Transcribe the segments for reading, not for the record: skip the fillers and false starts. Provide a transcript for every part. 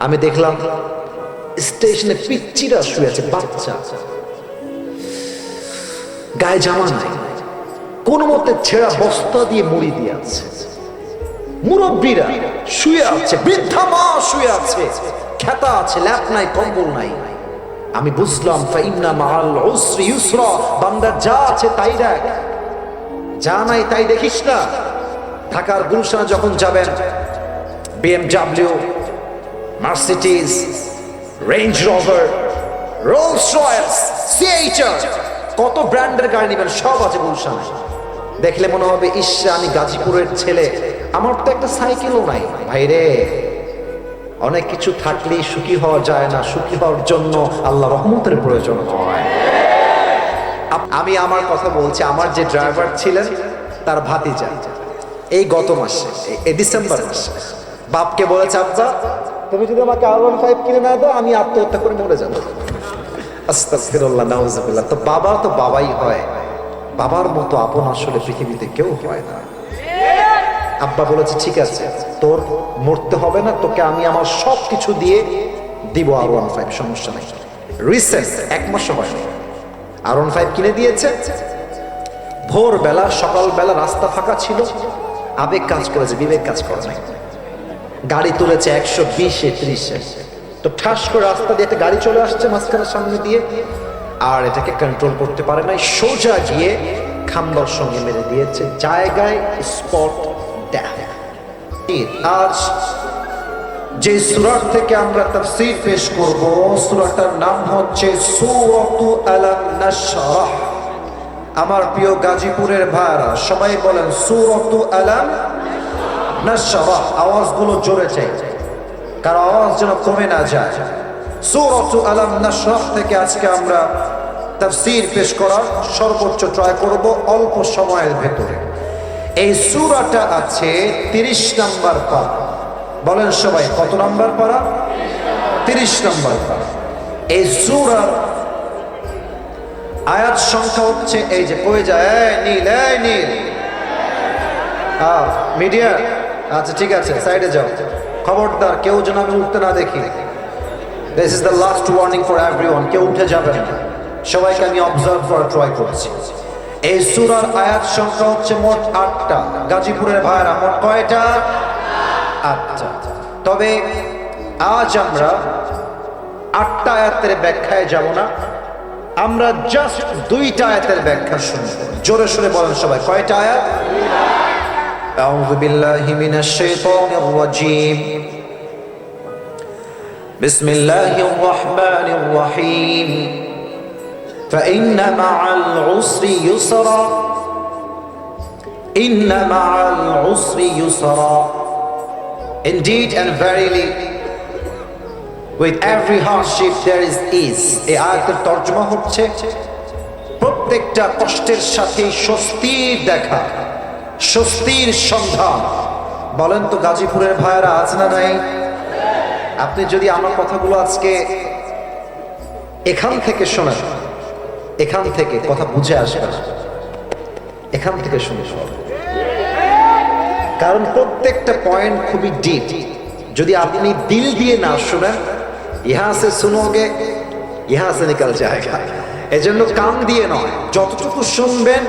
আমি দেখলাম স্টেশনে পিচ্চিরা শুয়ে আছে, বাচ্চা, গায়ে জামা নাই, কোন মতে ছেঁড়া বস্তা দিয়ে মুড়ি দিয়ে আছে। মুরব্বীরা শুয়ে আছে, বৃদ্ধা মা শুয়ে আছে, খেতা আছে, ল্যাপ নাই, কম্বল নাই। আমি বুঝলাম ফাইন্না মাআল উসরি ইউসরা, বান্দা যা আছে তাই রাখ, যা নাই তাই দেখিস না। ঢাকার গুলশানে যখন যাবেন, BMW, Mercedes, range rover, Rolls Royce, C-HR, কত ব্র্যান্ডের গাড়ি নেবেন, সব আছে গুলশানে। দেখলে মনে হবে ইসরা, আমি গাজীপুরের ছেলে, আমার তো একটা সাইকেলও নাই। ভাইরে, অনেক কিছু থাকলেই সুখী হওয়া যায় না, সুখী হওয়ার জন্য আল্লাহ রহমতের প্রয়োজন হয়। আমি আমার কথা বলছি, আমার যে ড্রাইভার ছিলেন তার ভাতিজা এই গত মাসে, এই ডিসেম্বর মাসে বাপকে বলেছে, আব্বা তুমি যদি আমাকে R15 কিনে না দাও আমি আত্মহত্যা করে মরে যাবো। আস্তাগফিরুল্লাহ, নাউযুবিল্লাহ। তো বাবা তো বাবাই হয়, বাবার মতো আপন আসলে পৃথিবীতে কেউ হয় না। আব্বা বলেছে ঠিক আছে, তোর মরতে হবে না, তোকে আমি আমার সব কিছু দিয়ে দিব R15, সমস্যা নেই। রিসেন্ট 1 মাসও হয়নি, R15 কিনে দিয়েছে। ভোরবেলা সকালবেলা রাস্তা ফাঁকা ছিল, আবেগ কাজ করেছে, বিবেক কাজ করে নাই। গাড়ি তুলেছে 120-এ 30-এ, তো ঠাস করে রাস্তা দিয়ে একটা গাড়ি চলে আসছে মাঝখানের সামনে দিয়ে, আর এটাকে কন্ট্রোল করতে পারে নাই, সোজা গিয়ে খাম্বার সঙ্গে মেরে দিয়েছে, জায়গায় স্পট ডেথ। আজ যে সূরা থেকে আমরা তাফসীর পেশ করব, সূরাটার নাম হচ্ছে সূরাতু আলাম নাশরাহ। আমার প্রিয় গাজীপুরের ভাইরা সবাই বলেন সূরাতু আলাম নাশরাহ। আওয়াজগুলো জোরে চাই, কারণ আওয়াজ যেন কমে না যায়। সূরাতু আলাম নাশরাহ থেকে আজকে আমরা তাফসীর পেশ করার সর্বোচ্চ ট্রাই করব অল্প সময়ের ভেতরে। এই সূরাটা আছে 30 নম্বর পারা। বলেন সবাই, কত নম্বর পারা? 30 নম্বর পারা। এই সূরার আয়াত সংখ্যা হচ্ছে, এই যে কই যায়, এই নীল, এই নীল, মিডিয়া, আচ্ছা ঠিক আছে, সাইডে যাও, খবরদার কেউ যেন আমি উঠতে না দেখি। This is the last warning for everyone, কেউ উঠে যাবেন না, সবাইকে আমি অবজার্ভ করার ট্রাই করছি। এই সূরার আয়াত সংখ্যা হচ্ছে মোট 8টা। গাজীপুরের ভাইরা মোট কয়টা? 8টা। তবে আজ আমরা 8টা আয়াতের ব্যাখ্যায় যাব না, আমরা জাস্ট 2টা আয়াতের ব্যাখ্যা শুনব। জোরে সোরে বলেন সবাই, কয়টা আয়াত? আউযু বিল্লাহি মিনাশ শাইতানির রাজীম। বিসমিল্লাহির রাহমানির রাহিম। فإن مع العسر يسرا إن مع العسر يسرا Indeed and verily with every hardship there is ease. এই আয়াতের তরজমা হচ্ছে প্রত্যেকটা কষ্টের সাথে স্বস্তির দেখা, স্বস্তির সন্ধান। বলেন তো গাজীপুরের ভাইয়েরা আছে না নাই? আপনি যদি আমার কথাগুলো আজকে এখান থেকে শোনেন, এখান থেকে কথা বুঝে আসবে, এখান থেকে শুনে সব, কারণ প্রত্যেকটা পয়েন্ট খুবই ডিপ। যদি আপনি দিল দিয়ে না শুনেন, ইহা সে শুনোগে ইহা সে নিকাল জায়গা। এজন্য কান দিয়ে নয়, যতটুকু শুনবেন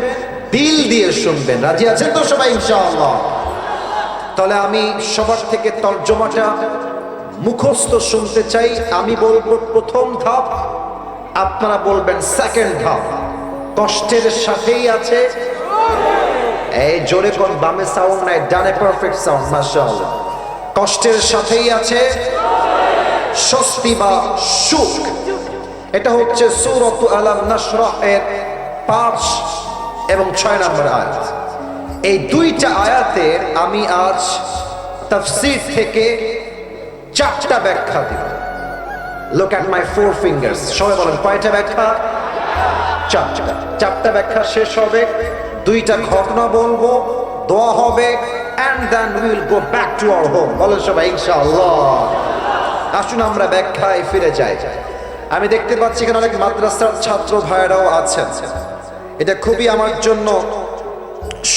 দিল দিয়ে শুনবেন। রাজি আছেন তো সবাই ইনশাআল্লাহ? তাহলে আমি সবার থেকে তর্জমাটা মুখস্থ শুনতে চাই। আমি বলবো প্রথম ধাপ, আপনারা বলবেন সেকেন্ড ধাপ। কষ্টের সাথেই আছে, এই জোরে কোন বামে সাউন্ড নাই, ডানে পারফেক্ট সাউন্ড, মাশাআল্লাহ। কষ্টের সাথেই আছে স্বস্তি বা সুখ। এটা হচ্ছে সূরাতু আলাম নাশরাহ এর 5 এবং 6 নম্বর আয়াত। এই 2টা আয়াতের আমি আজ তাফসীর থেকে 4টা ব্যাখ্যা দিব। Look at my 4 fingers. সবাই বলেন কয়টা ব্যাখ্যা? 4টা। 4টা ব্যাখ্যা শেষ হবে, 2টা ঘটনা বলবো, দোয়া হবে, and then we will go back to our home. বলেন সবাই ইনশাআল্লাহ। আসুন আমরা ব্যাখ্যায় ফিরে যাই। আমি দেখতে পাচ্ছি এখানে অনেক মাদ্রাসার ছাত্র ভাইরাও আছেন। এটা খুবই আমার জন্য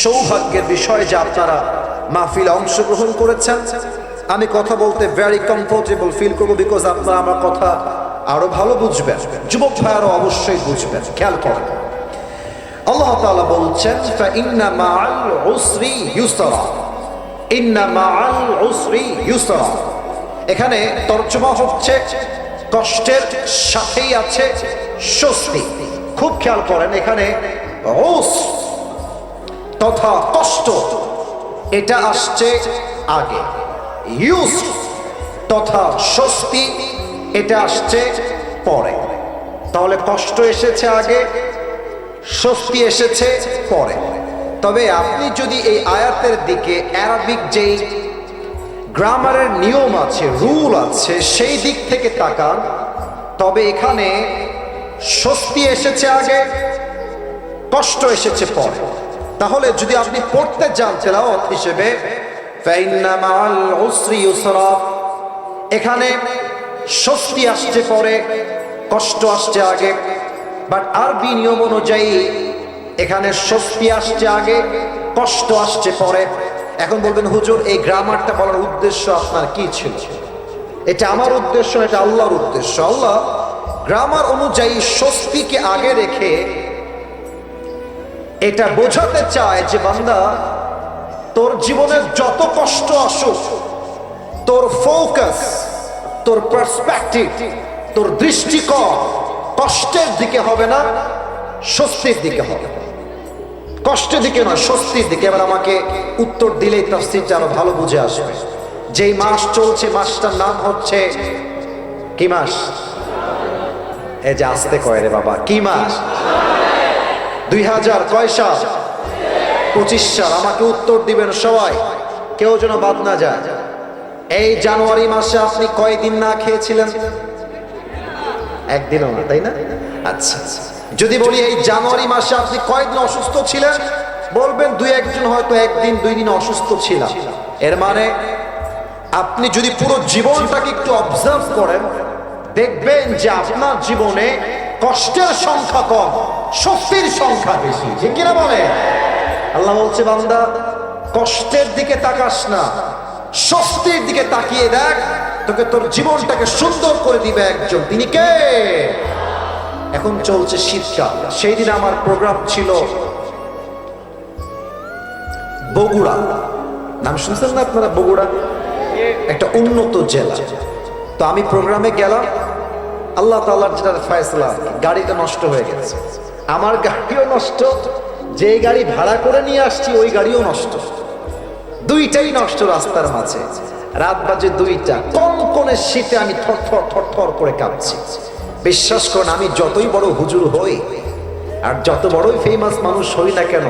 সৌভাগ্যের বিষয় যে আপনারা মাহফিলে অংশগ্রহণ করেছেন। আমি কথা বলতে ভেরি কমফোর্টেবল ফিল করবো, বিকজ আপনারা আমার কথা আরো ভালো বুঝবেন, যুবক ভাইয়ারও অবশ্যই বুঝবেন। খেয়াল করেন, আল্লাহ তাআলা বলছেন ফাইন্না মাআল উসরি ইউসরা, ইন্না মাআল উসরি ইউসরা। এখানে তরজমা হচ্ছে কষ্টের সাথেই আছে স্বস্তি। খুব খেয়াল করেন, এখানে উসর তথা কষ্ট এটা আসছে আগে, ইউসর তথা স্বস্তি এটা আসছে পরে। তাহলে কষ্ট এসেছে আগে, স্বস্তি এসেছে পরে। তবে আপনি যদি এই আয়াতের দিকে অ্যারাবিক যেই গ্রামারের নিয়ম আছে, রুল আছে, সেই দিক থেকে তাকান, তবে এখানে স্বস্তি এসেছে আগে, কষ্ট এসেছে পরে। তাহলে যদি আপনি পড়তে যান তেলাওয়াত হিসেবে ফাইন্না মাআল উসরি ইউসরা, এখানে স্বস্তি আসছে পরে, কষ্ট আসছে আগে। বাট আরবি নিয়ম অনুযায়ী এখানে স্বস্তি আসছে আগে, কষ্ট আসছে পরে। এখন বলবেন হুজুর এই গ্রামারটা বলার উদ্দেশ্য আপনার কি ছিল? এটা আমার উদ্দেশ্য, এটা আল্লাহর উদ্দেশ্য। আল্লাহ গ্রামার অনুযায়ী স্বস্তিকে আগে রেখে এটা বোঝাতে চায় যে বান্দা, তোর জীবনের যত কষ্ট আসুক, তোর ফোকাস, তোর পার্সপেক্টিভ, তোর দৃষ্টিকোণ কষ্টের দিকে হবে না, স্বস্তির দিকে হবে। কষ্টের দিকে নয়, স্বস্তির দিকে। এবার আমাকে উত্তর দিলেই তাফসীরটা আরো ভালো বুঝে আসবে। যেই মাস চলছে, মাসটার নাম হচ্ছে কি মাস? এই যে আসতে কয় রে বাবা, কি মাস? 2000 কয় সাল? 25 সাল। আমাকে উত্তর দিবেন সবাই, কেউ যেন বাদ না যায়। এই জানুয়ারি মাসে আপনি কয়দিন না খেয়েছিলেন? একদিনও না, তাই না? আচ্ছা, যদি বলি এই জানুয়ারি মাসে আপনি কয়দিন অসুস্থ ছিলেন, বলবেন দুই একজন হয়তো একদিন দুই দিন অসুস্থ ছিলাম। এর মানে আপনি যদি পুরো জীবনটাকে একটু অবজার্ভ করেন, দেখবেন যে আপনার জীবনে কষ্টের সংখ্যা কম, স্বস্তির সংখ্যা বেশি। ঠিক কিনা বলে? আল্লাহ বলছে বান্দা, কষ্টের দিকে তাকাস না, স্বস্তির দিকে তাকিয়ে দেখ, তোকে তোর জীবনটাকে সুন্দর করে দিবে একজন। তিনি কে? এখন চলছে শীতকাল। সেই দিন আমার প্রোগ্রাম ছিল বগুড়া। নাম শুনছেন না আপনারা? বগুড়া একটা উন্নত জেলা। তো আমি প্রোগ্রামে গেলাম, আল্লাহ তাআলার যেটা ফয়সালা, গাড়িটা নষ্ট হয়ে গেছে। আমার গাড়িও নষ্ট, যে গাড়ি ভাড়া করে নিয়ে আসছি ওই গাড়িও নষ্ট, দুইটাই নষ্ট রাস্তার মাঝে। রাত বাজে 2টা, কনকনে শীতে আমি থরথর থরথর করে কাঁপছি। বিশ্বাস করুন, আমি যতই বড় হুজুর হই আর যত বড়ই ফেমাস মানুষ হই না কেন,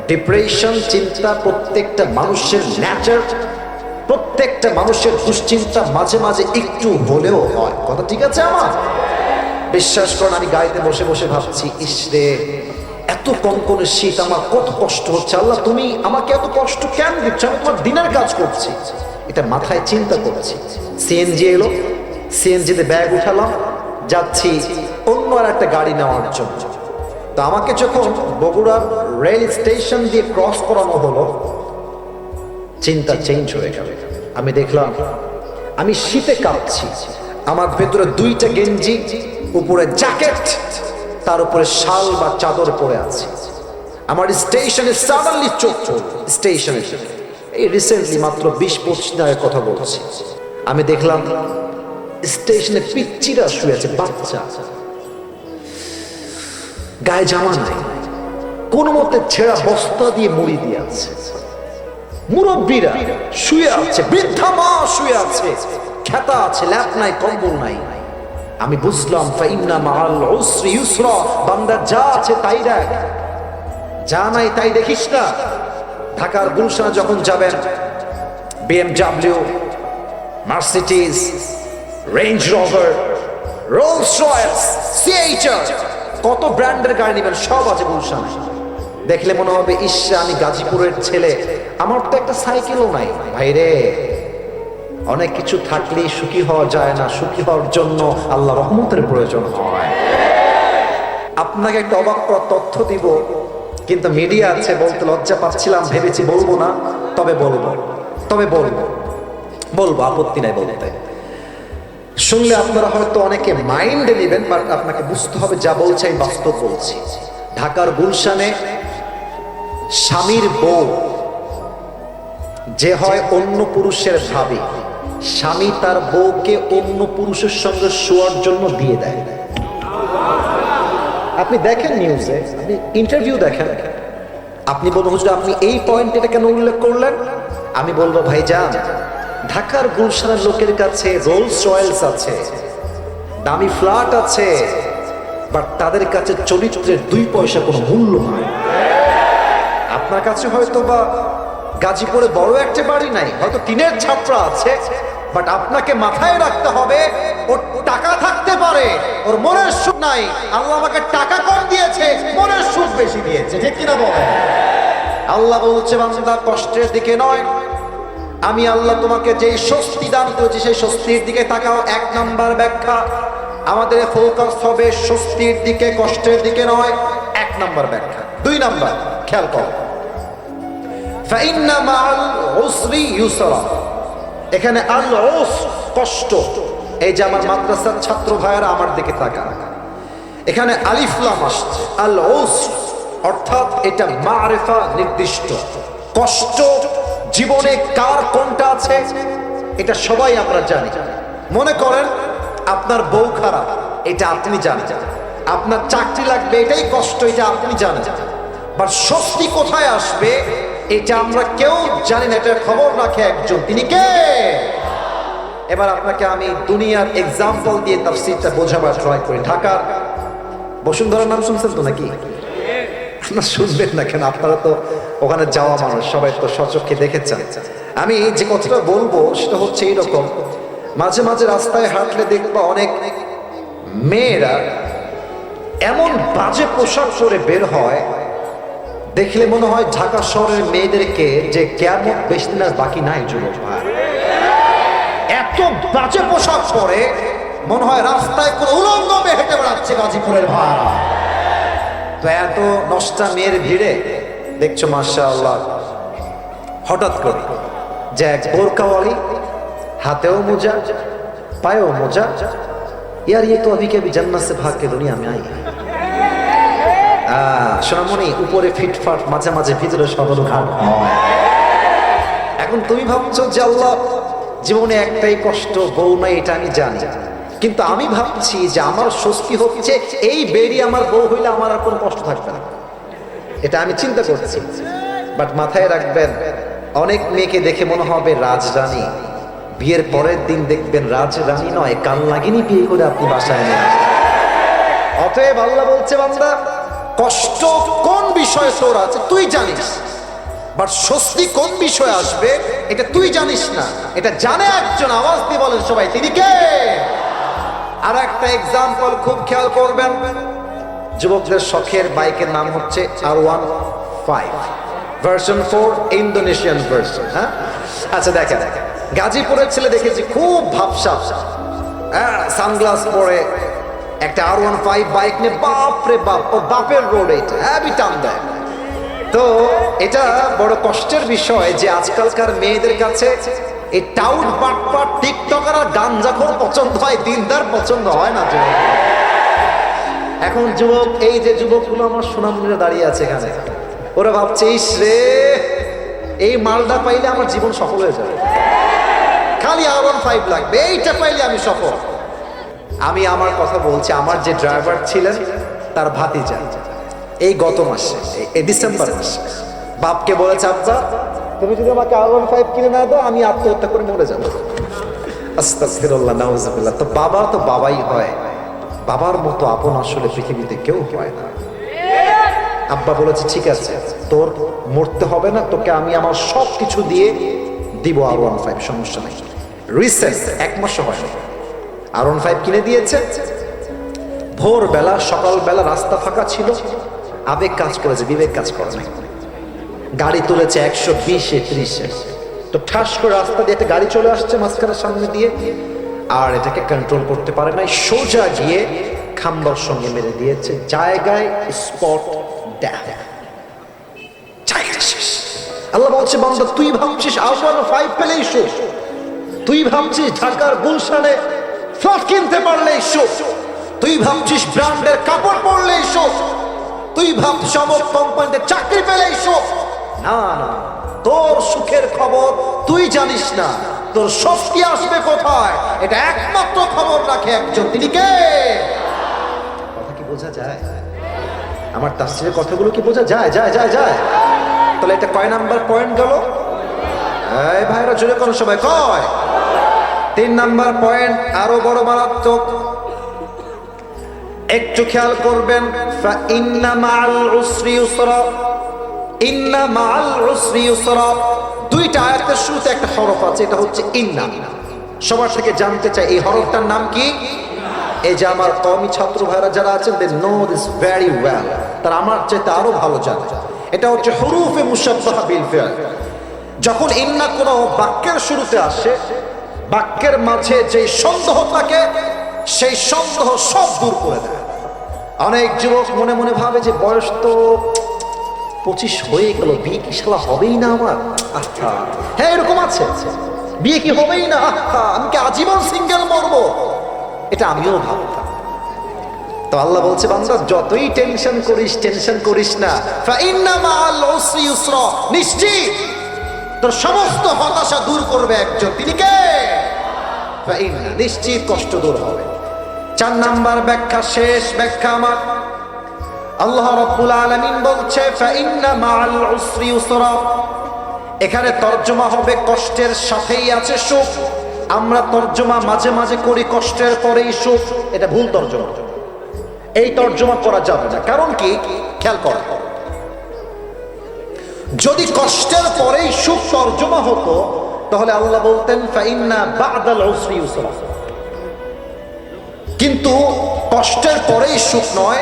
ডিপ্রেশন, চিন্তা প্রত্যেকটা মানুষের ন্যাচার, প্রত্যেকটা মানুষের দুশ্চিন্তা মাঝে মাঝে একটু হলেও হয়। কথা ঠিক আছে আমার? বিশ্বাস করুন, আমি গাড়িতে বসে বসে ভাবছি, ইসরে এত কনকনে শীত, আমার কত কষ্ট হচ্ছে। আল্লাহ তুমি আমাকে এত কষ্ট কেন দিচ্ছ? আমি তোমার দিনের কাজ করছি, এটা মাথায় চিন্তা করছি। সিএনজি এলো, সিএনজিতে ব্যাগ উঠালাম, যাচ্ছি অন্য আর একটা গাড়ি নেওয়ার জন্য। তো আমাকে যখন বগুড়ার রেল স্টেশন দিয়ে ক্রস করানো হলো, চিন্তা চেঞ্জ হয়ে গেল। আমি দেখলাম আমি শীতে কাঁপছি, আমার ভেতরে 2টা গেঞ্জি, উপরে জ্যাকেট, তার উপরে শাল বা চাদর পরে আছে। আমার স্টেশনে সাডেনলি চোখ স্টেশনে, এই রিসেন্টলি মাত্র 20-25 দিন আগে কথা বলছি, আমি দেখলাম স্টেশনে পিচ্চিরা শুয়ে আছে, বাচ্চা, গায়ে জামা নাই, কোন মতে ছেঁড়া বস্তা দিয়ে মুড়ি দিয়ে আছে। মুরব্বীরা শুয়ে আছে, বৃদ্ধা মা শুয়ে আছে, খেতা আছে, ল্যাপ নাই, কম্বল নাই। আমি বুঝলাম ফাইন্না মাআল উসরি ইউসরা, বান্দা যা আছে তাই দেখ, যা নাই তাই দেখিস না। ঢাকার গুলশানে যখন যাবেন, BMW, Mercedes, range rover, Rolls Royce, C-HR, কত ব্র্যান্ডের গাড়ি নেবেন, সব আছে গুলশানে। দেখলে মনে হবে ইসরা আমি গাজীপুরের ছেলে, আমার তো একটা সাইকেলও নাই। ভাইরে, অনেক কিছু থাকলেই সুখী হওয়া যায় না, সুখী হওয়ার জন্য আল্লাহ রহমতের প্রয়োজন হয়। আপনাকে একটা অবাক করা তথ্য দিব, কিন্তু মিডিয়া আছে বলতে লজ্জা পাচ্ছিলাম, ভেবেছি বলবো না, তবে বলবো। বলবো, আপত্তি নাই বলতে। শুনলে আপনারা হয়তো অনেকে মাইন্ডে নেবেন, বাট আপনাকে বুঝতে হবে যা বলছে আমি বাস্তব বলছি। ঢাকার গুলশানে স্বামীর বউ যে হয় অন্য পুরুষের ভাবি, স্বামী তার বউকে অন্য পুরুষের সঙ্গে শোয়ার জন্য দিয়ে দেয়। আপনি দেখেন নিউজে, আপনি ইন্টারভিউ দেখেন, আপনি বলবেন হুজুর আপনি এই পয়েন্ট এটা কেন উল্লেখ করলেন? আমি বলবো ভাইজান, ঢাকার গুলশানের লোকের কাছে রোলস রয়েলস আছে, দামি ফ্ল্যাট আছে, বাট তাদের কাছে চরিত্রের 2 পয়সা কোনো মূল্য নাই। আপনার কাছে হয়তো বা গাজীপুরে বড় একটা বাড়ি নাই, হয়তো টিনের ছাপরা আছে, বাট আপনাকে মাথায় রাখতে হবে ওর টাকা থাকতে পারে, ওর মনের সুখ নাই। আল্লাহ আমাকে টাকা কম দিয়েছে, মনের সুখ বেশি দিয়েছে, ঠিক কিনা বলেন? আল্লাহ বলছে বান্দা কষ্টের দিকে নয়, আমি আল্লাহ তোমাকে যে স্বস্তি দান করেছি সেই স্বস্তির দিকে তাকাও। 1 নাম্বার ব্যাখ্যা, আমাদের ফোকাস হবে স্বস্তির দিকে, কষ্টের দিকে নয়। 1 নাম্বার ব্যাখ্যা। 2 নাম্বার খেয়াল করো, ফাইন্না মাআল উসরি ইউসরা। এখানে আল উসর কষ্ট, এই যে আমার মাদ্রাসার ছাত্র ভাইয়েরা আমার দিকে তাকান, এখানে আলিফ লাম আসছে, আল উসর অর্থাৎ এটা মারিফা নির্দিষ্ট। কষ্ট জীবনে কার কোনটা আছে এটা সবাই আমরা জানি। মনে করেন আপনার বউ খারাপ, এটা আপনি জানেন, আপনার চাকরি লাগবে, এটাই কষ্ট, এটা আপনি জানেন, বাট স্বস্তি কোথায় আসবে এটা আমরা কেউ জানি না, এটার খবর রাখে একজন, তিনি কে? এবার আপনাকে আমি দুনিয়ার এক্সাম্পল দিয়ে তাফসীরটা বোঝাবার ট্রাই করি। ঢাকার বসুন্ধরার নাম শুনছেন তো নাকি? আপনারা শুনবেন না কেন, আপনারা তো ওখানে যাওয়া মানুষ, সবাই তো সচক্ষে দেখেছেন। আমি যে কথাটা বলবো সেটা হচ্ছে এইরকম, মাঝে মাঝে রাস্তায় হাঁটলে দেখবা অনেক মেয়েরা এমন বাজে পোশাক পরে বের হয়, দেখলে মনে হয় ঢাকা শহরের মেয়েদেরকে যে কিয়ামত বেশি দিন আর বাকি নাই। যুবক ভাই, এত বাজে পোশাক পরে মনে হয় রাস্তায় কোনো উলঙ্গ মেয়ে হেঁটে বেড়াচ্ছে গাজীপুরের ভাই। তো এত নষ্টা মেয়ের ভিড়ে দেখছো মাশাআল্লাহ, হঠাৎ করে যে এক বোরকাওয়ালি, হাতেও মোজা, পায়েও মোজা, ইয়ার ये तो अभी के अभी जन्नत से भाग के दुनिया में आई। সোনামণি উপরে ফিটফাট, মাঝে মাঝে ভিতরে সদর ঘাট। এখন তুমি ভাবছো যে আল্লাহ জীবনে একটাই কষ্ট, বউ নাই, এটা আমি জানি, কিন্তু আমি ভাবছি যে আমার স্বস্তি হচ্ছে এই বেরি আমার বউ হইলে আমার আর কোনো কষ্ট থাকবে না, এটা আমি চিন্তা করছি। বাট মাথায় রাখবেন, অনেক মেয়েকে দেখে মনে হবে রাজরানী, বিয়ের পরের দিন দেখবেন রাজরানী নয়, কাল লাগিনি বিয়ে করে আপনি বাসায় নেন। অতএব আল্লাহ বলছে বান্দা, কষ্ট কোন বিষয়ে তোর আছে তুই জানিস, বাট স্বস্তি কোন বিষয়ে আসবে এটা তুই জানিস না, এটা জানে একজন। আওয়াজ দিয়ে বলেন সবাই, তিনি কে? আর একটা এক্সাম্পল খুব খেয়াল করবেন, যুবকদের শখের বাইকের নাম হচ্ছে R15 ভার্সন 4 ইন্দোনেশিয়ান ভার্সন। হ্যাঁ, আচ্ছা দেখেন, গাজীপুরের ছেলে দেখেছি খুব ভাবসাব, সানগ্লাস পরে একটা R15 বাইক নিয়ে, বাপরে বাপ, ও বাপের রোড, এটা হ্যাভি টান দেয়। তো এটা বড় কষ্টের বিষয় যে আজকালকার মেয়েদের কাছে এই টাউট বাটপাট টিকটকার আর গাঞ্জাখোর পছন্দ হয়, দিনদার পছন্দ হয় না। যুবক এখন যুবক, এই যে যুবকগুলো আমার সোনামণিরা দাঁড়িয়ে আছে এখানে, ওরা ভাবছে ইস রে, এই মালটা পাইলে আমার জীবন সফল হয়ে যাবে, খালি R15 লাগবে, এইটা পাইলে আমি সফল। আমি আমার কথা বলছি, আমার যে ড্রাইভার ছিলেন তার ভাতিজা এই গত মাসে, এই ডিসেম্বর মাসে বাপকে বলেছে, আব্বা তুমি যদি আমাকে R15 কিনে না দাও আমি আত্মহত্যা করে মরে যাবো। আস্তাগফিরুল্লাহ, নাউজুবিল্লাহ। তো বাবা তো বাবাই হয়, বাবার মতো আপন আসলে পৃথিবীতে কেউ হয় না। আব্বা বলেছে ঠিক আছে, তোর মরতে হবে না, তোকে আমি আমার সব কিছু দিয়ে দিব R15, সমস্যা নেই। রিসেন্ট 1 মাসও হয় না, R15 কিনে দিয়েছে। ভোরবেলা সকালবেলা রাস্তা ফাঁকা ছিল, আবেগ কাজ করেছে, বিবেক কাজ করে নাই। গাড়ি তুলেছে 120-এ 30-এ, তো ঠাস করে রাস্তা দিয়ে একটা গাড়ি চলে আসছে মাঝখানের সামনে দিয়ে, আর এটাকে কন্ট্রোল করতে পারে নাই, সোজা গিয়ে খাম্বার সঙ্গে মেরে দিয়েছে, জায়গায় স্পট ডেথ। আল্লাহ বলছে বান্দা, তুই ভাবছিস R15 পেলেই সুখ, তুই ভাবছিস ঢাকার গুলশানে ফ্ল্যাট কিনতে পারলেই সুখ, তুই ভাবছিস ব্র্যান্ডের কাপড় পরলেই সুখ, তুই ভাবছিস অমুক কোম্পানিতে চাকরি পেলেই সুখ। না না, তোর সুখের খবর তুই জানিস না, তোর শক্তি আসবে কোথায় এটা একমাত্র খবর রাখে একজন, তিনি কে? কথা কি বোঝা যায়? আমার তাফসীরের কথাগুলো কি বোঝা যায়? যায় যায় যায়। তাহলে এটা কয় নাম্বার পয়েন্ট গেল? এই ভাইরা জোরে কোন সবাই কয়? 3 নাম্বার পয়েন্ট আরো বড় মারাত্মক, একটু খেয়াল করবেন। ইন্না মাআল উসরি ইউসরা, ইন্না মাআল উসরি ইউসরা। দুইটা আয়াতের শুরুতে একটা হরফ আছে, এটা হচ্ছে ইন্না। সবার থেকে জানতে চাই এই হরফটার নাম কি? এই যে আমার কওমি ছাত্র ভাইরা যারা আছেন, they know this very well, তারা আমার চাইতে আরো ভালো জানে। এটা হচ্ছে হুরুফে মুশাব্বাহা বিল ফি'ল। যখন ইন্না কোনো বাক্যের শুরুতে আসে, বাক্যের মাঝে যে সন্দেহ থাকে সেই সন্দেহ সব দূর করে দেয়। অনেক যুবক মনে মনে ভাবে যে বয়স তো 25 হয়ে গেল, বিয়ে কি শালা হবেই না আমার? আচ্ছা হ্যাঁ, এরকম আছে, বিয়ে কি হবেই না, আচ্ছা আমি কি আজীবন সিঙ্গেল মরবো? এটা আমিও ভাবতাম। তো আল্লাহ বলছে, বান্দা যতই টেনশন করিস না, ফাইন্না মাআল উসরি ইউসরা, নিশ্চিত তোর সমস্ত হতাশা দূর করবে একজন, তিনি কে? ফাইন্না, নিশ্চিত কষ্ট দূর হবে। 4 নাম্বার ব্যাখ্যা, শেষ ব্যাখ্যা আমার, আল্লাহ রাব্বুল আলামিন বলছে ফাইন্না মাআল উসরি ইউসরা। এখানে তরজমা হবে কষ্টের সাথেই আছে সুখ। আমরা তরজমা মাঝে মাঝে করি কষ্টের পরেই সুখ, এটা ভুল তরজমা। এই তরজমা করা যাবে না। কারণ কি? খেয়াল কর, যদি কষ্টের পরেই সুখ তরজমা হতো তাহলে আল্লাহ বলতেন ফাইন্না বা'দাল উসরি ইউসরা। কিন্তু কষ্টের পরেই সুখ নয়,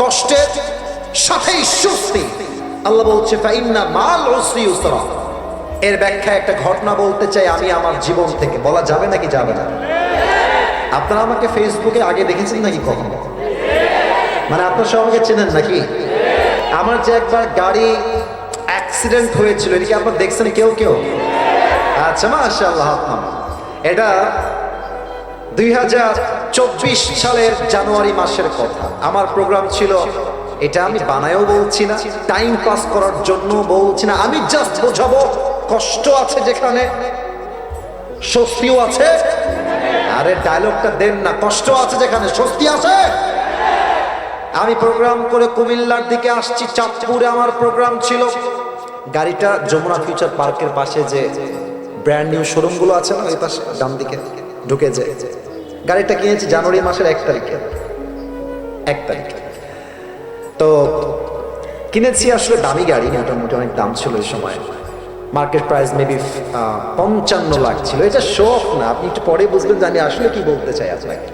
কষ্টের সাথেই স্বস্তি। আল্লাহ বলছে ফাইন্না মা'আল উসরি ইউসরা। এর ব্যাখ্যা একটা ঘটনা বলতে চাই আমি আমার জীবন থেকে। বলা যাবে নাকি যাবে না? আপনারা আমাকে ফেসবুকে আগে দেখেছেন নাকি কখনো? মানে আপনারা সব আমাকে চেনেন নাকি? আমার যে একবার গাড়ি অ্যাক্সিডেন্ট হয়েছিল, এটা কি আপনারা দেখছেন কেউ কেউ? আচ্ছা মাশাআল্লাহ। এটা 2024 সালের জানুয়ারি মাসের কথা। আমার প্রোগ্রাম ছিল, এটা আমি বানায়ও বলছি না, টাইম পাস করার জন্য বলছি না, আমি জাস্ট বোঝাবো কষ্ট আছে যেখানে স্বস্তিও আছে। আরে ডায়লগটা দেন না, কষ্ট আছে যেখানে স্বস্তি আছে। আমি প্রোগ্রাম করে কুমিল্লার দিকে আসছি, চাঁদপুরে আমার প্রোগ্রাম ছিল। গাড়িটা যমুনা ফিউচার পার্কের পাশে যে ব্র্যান্ড নিউ শোরুম গুলো আছে না, ওই পাশে ডান দিকে ঢুকে যায়। গাড়িটা কিনেছি জানুয়ারি মাসের 1 তারিখে। তো কিনেছি, আসলে দামি গাড়ি, মোটামুটি অনেক দাম ছিল ওই সময়। মার্কেট প্রাইস মেবি 55 লাখ ছিল। এটা শখ না, আপনি একটু পরে বুঝবেন যে আমি আসলে কি বলতে চাই আপনাকে।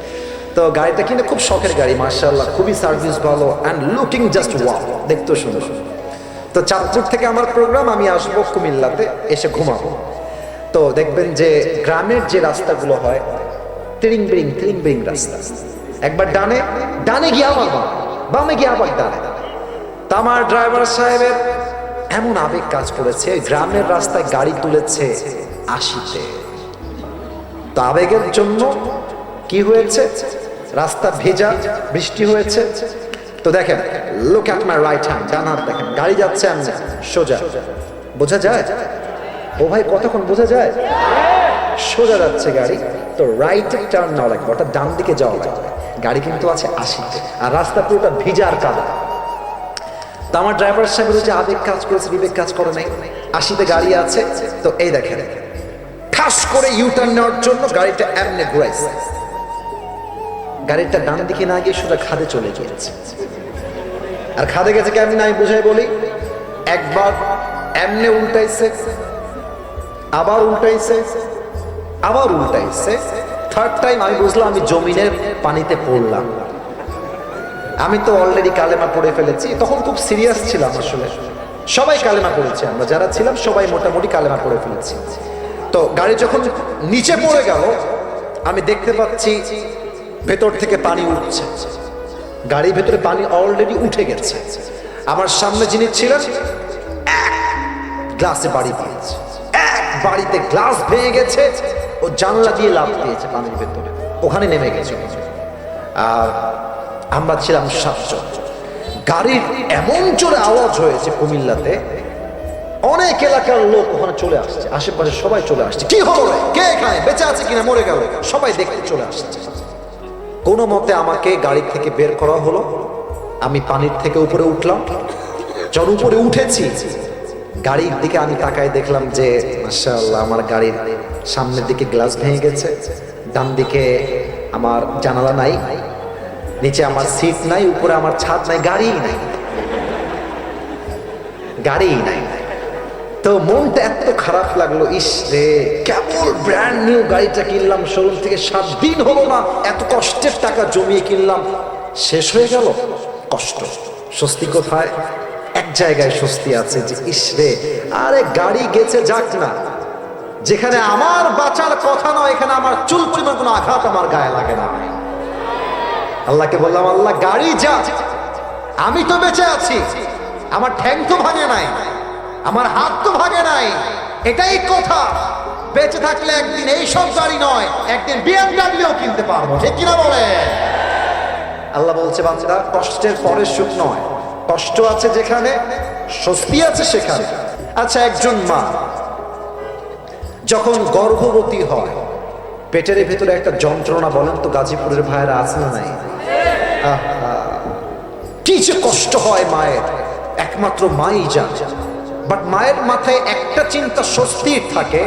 তো গাড়িটা কিনে খুব শখের গাড়ি, মাশাআল্লাহ, খুবই সার্ভিস ভালো অ্যান্ড লুকিং জাস্ট ওয়াও, দেখতেও সুন্দর। তো চাঁদপুর থেকে আমার প্রোগ্রাম, আমি আসবো কুমিল্লাতে, এসে ঘুমাবো। তো দেখবেন যে গ্রামের যে রাস্তাগুলো হয় তিরিং বিরিং রাস্তা, একবার ডানে গিয়ে আবার বামে গিয়ে আবার ডানে। তা আমার ড্রাইভার সাহেবের এমন আবেগ কাজ করেছে, গ্রামের রাস্তায় গাড়ি তুলেছে 80-তে। তো আবেগের জন্য কি হয়েছে, রাস্তা ভেজা, বৃষ্টি হয়েছে। তো দেখেন, look at my right hand, ডান হাত দেখেন, গাড়ি যাচ্ছে এমনি সোজা। বোঝা যায়? ও ভাই কতক্ষণ বোঝা যায়? সোজা যাচ্ছে গাড়ি, তো রাইটে টার্ন নেওয়া লাগবে, অর্থাৎ ডান দিকে যাওয়া লাগবে। গাড়ি কিন্তু আছে 80-তে, আর রাস্তা পুরোটা ভিজা আর কাদা। তো আমার ড্রাইভার সাহেবের যে আবেগ কাজ করেছে, বিবেক কাজ করে নাই। 80-তে গাড়ি আছে, তো এই দেখেন ঠাস করে ইউটার্ন নেওয়ার জন্য গাড়িটা এমনি ঘুরাইছে। গাড়িটা ডান দিকে না গিয়ে সোজা খাদে চলে গিয়েছে। আর খাদে গেছে কেমন আমি বুঝাই বলি, একবার এমনি উল্টাইছে, আবার উল্টাইছে, থার্ড টাইম আমি বুঝলাম আমি জমিনের পানিতে পড়লাম। আমি তো অলরেডি কালেমা পড়ে ফেলেছি, তখন খুব সিরিয়াস ছিলাম। আসলে সবাই কালেমা পড়েছে, আমরা যারা ছিলাম সবাই মোটামুটি কালেমা পড়ে ফেলেছি। তো গাড়ি যখন নিচে পড়ে গেল, আমি দেখতে পাচ্ছি ভেতর থেকে পানি উঠছে। গাড়ির ভেতরে পানি অলরেডি উঠে গেছে। আমার সামনে যিনি ছিলেন, এক গ্লাসে বাড়ি পেয়েছে, এক বাড়িতে গ্লাস ভেঙে গেছে, ও জানলা দিয়ে লাফ দিয়েছে পানির ভেতরে, ওখানে নেমে গেছে। আর আমরা ছিলাম 7 জন। গাড়ির এমন জোরে আওয়াজ হয়েছে কুমিল্লাতে, অনেক এলাকার লোক ওখানে চলে আসছে, আশেপাশে সবাই চলে আসছে। কি হলো রে, কে এখানে, বেঁচে আছে কিনা মরে গেল, সবাই দেখতে চলে আসছে। কোনো মতে আমাকে গাড়ি থেকে বের করা হলো। আমি পানির থেকে উপরে উঠলাম। যখন উপরে উঠেছি, গাড়ির দিকে আমি তাকায় দেখলাম যে মাশাআল্লাহ আমার গাড়ির সামনের দিকে গ্লাস ভেঙে গেছে, ডান দিকে আমার জানালা নাই, নিচে আমার সিট নাই, উপরে আমার ছাদ নাই, গাড়িই নাই, গাড়িই নাই। তো মনটা এত খারাপ লাগলো, ইস রে, কেবল ব্র্যান্ড নিউ গাড়িটা কিনলাম, শোরুম থেকে 7 দিন হলো না, এত কষ্টের টাকা জমিয়ে কিনলাম, শেষ হয়ে গেল। কষ্ট, স্বস্তি কোথায়? এক জায়গায় স্বস্তি আছে যে ইস রে, আরে গাড়ি গেছে যাক না, যেখানে আমার বাঁচার কথা নয়, এখানে আমার চুল পরিমাণ কোনো আঘাত আমার গায়ে লাগে না। আল্লাহকে বললাম, আল্লাহ গাড়ি যা, আমি তো বেঁচে আছি, আমার ঠ্যাং তো ভাঙে নাই, আমার হাত তো ভাঙে নাই, এটাই কথা। বেঁচে থাকলে একদিন এই সব গাড়ি নয়, একদিন বিএমডব্লিউ কিনতে পারবো, ঠিক কিনা বলে? আল্লাহ বলছে, বান্দা কষ্টের পরে সুখ নয়, কষ্ট আছে যেখানে স্বস্তি আছে সেখানে। আচ্ছা, একজন মা যখন গর্ভবতী হয়, পেটের ভেতরে একটা যন্ত্রণা, বলেন তো গাজীপুরের ভাইয়েরা আছে না নাই? কি যে কষ্ট হয় মায়ের, একমাত্র মাই জানে। বাট মায়ের মাথায় একটা চিন্তা স্বস্তির থাকে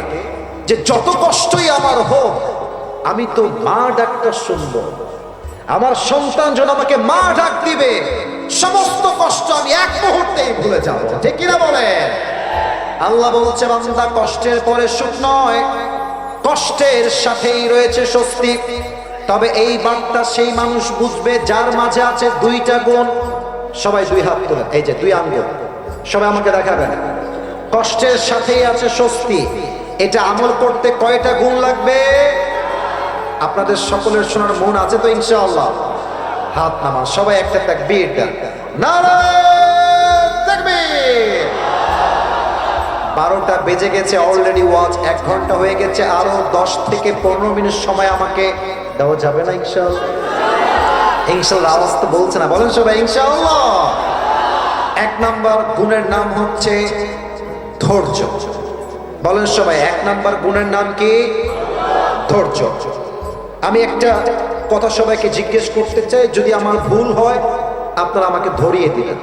যে যত কষ্টই আমার হোক, আমি তো মা ডাকটা শুনবো, আমার সন্তান যেন আমাকে মা ডাক দিবে, সমস্ত কষ্ট আমি এক মুহূর্তেই ভুলে যাব, ঠিক কিনা বলে? আল্লাহ বলছে, বান্দা কষ্টের পরে সুখ নয়, কষ্টের সাথেই রয়েছে স্বস্তি। তবে এই বার্তা সেই মানুষ বুঝবে যার মাঝে আছে 2টা গুণ। সবাই 2 হাত তোলেন, এই যে 2 আঙ্গুল, সবাই আমাকে দেখাবেন। কষ্টের সাথেই আছে স্বস্তি, এটা আমল করতে কয়টা গুণ লাগবে? আপনাদের সকলের শোনার মন আছে তো ইনশাআল্লাহ? হাত নামান, সবাই একটা তাকবীর দেন, নারায়ে তাকবীর। 12টা বেজে গেছে অলরেডি, ওয়াজ 1 ঘন্টা হয়ে গেছে, আরো 10 থেকে 15 মিনিট সময় আমাকে দেওয়া যাবে না ইনশাআল্লাহ? ইনশাআল্লাহ আওয়াজ তো বলছে না, বলেন সবাই ইনশাআল্লাহ। 1 নাম্বার গুণের নাম হচ্ছে ধৈর্য। বলেন সবাই, 1 নাম্বার গুণের নাম কি? ধৈর্য। আমি একটা কথা সবাইকে জিজ্ঞেস করতে চাই, যদি আমার ভুল হয় আপনারা আমাকে ধরিয়ে দিবেন।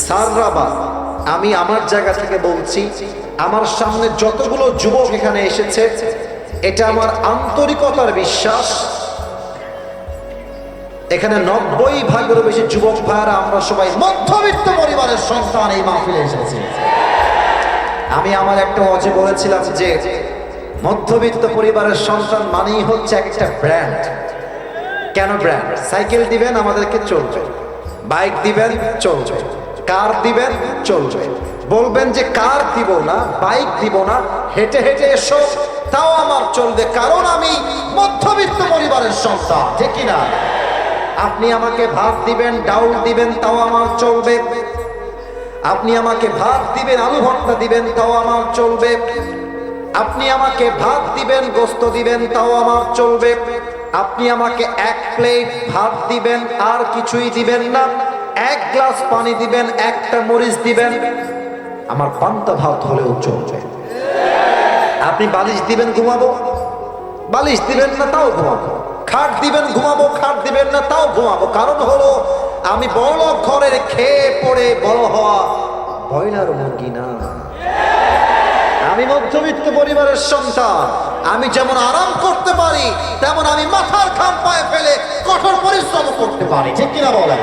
সাররাবা, আমি আমার জায়গা থেকে বলছি, আমার সামনে যতগুলো যুবক এখানে এসেছে, এটা আমার আন্তরিকতার বিশ্বাস, এখানে 90% বেশি যুবক ভাইরা আমরা সবাই মধ্যবিত্ত পরিবারের সন্তান এই মাহফিলে এসেছি। আমি আমার একটা ওয়াজে বলেছিলাম যে মধ্যবিত্ত পরিবারের সন্তান মানেই হচ্ছে একটা ব্র্যান্ড। কেন ব্র্যান্ড? সাইকেল দিবেন আমাদেরকে চলবে, বাইক দিবেন চলবে, কার দিবেন চলবে, বলবেন যে কার দিব না, বাইক দিব না, হেঁটে হেঁটে এসো তাও আমার চলবে, কারণ আমি মধ্যবিত্ত পরিবারের সন্তান, ঠিক কিনা? আপনি আমাকে ভাত দিবেন, ডাউল দিবেন, তাও আমার চলবে। আপনি আমাকে ভাত দিবেন, আলু ভর্তা দিবেন, তাও আমার চলবে। আপনি আমাকে ভাত দিবেন, গোস্ত দিবেন, তাও আমার চলবে। আপনি আমাকে 1 প্লেট ভাত দিবেন, আর কিছুই দিবেন না, 1 গ্লাস পানি দিবেন, 1টা মরিচ দিবেন, আমার পান্তা ভাত হলেও চলবে। আপনি বালিশ দিবেন, ঘুমাবো, বালিশ দিবেন না, তাও ঘুমাবো। খাট দিবেন, ঘুমাবো, খাট দিবেন না, তাও ঘুমাবো। কারণ হলো আমি বড় ঘরের খেয়ে পড়ে বড় হওয়া ব্রয়লার মুরগি না, আমি মধ্যবিত্ত পরিবারের সন্তান। আমি যেমন আরাম করতে পারি, তেমন আমি মাথার ঘাম পায়ে ফেলে কঠোর পরিশ্রম করতে পারি, ঠিক কিনা বলেন?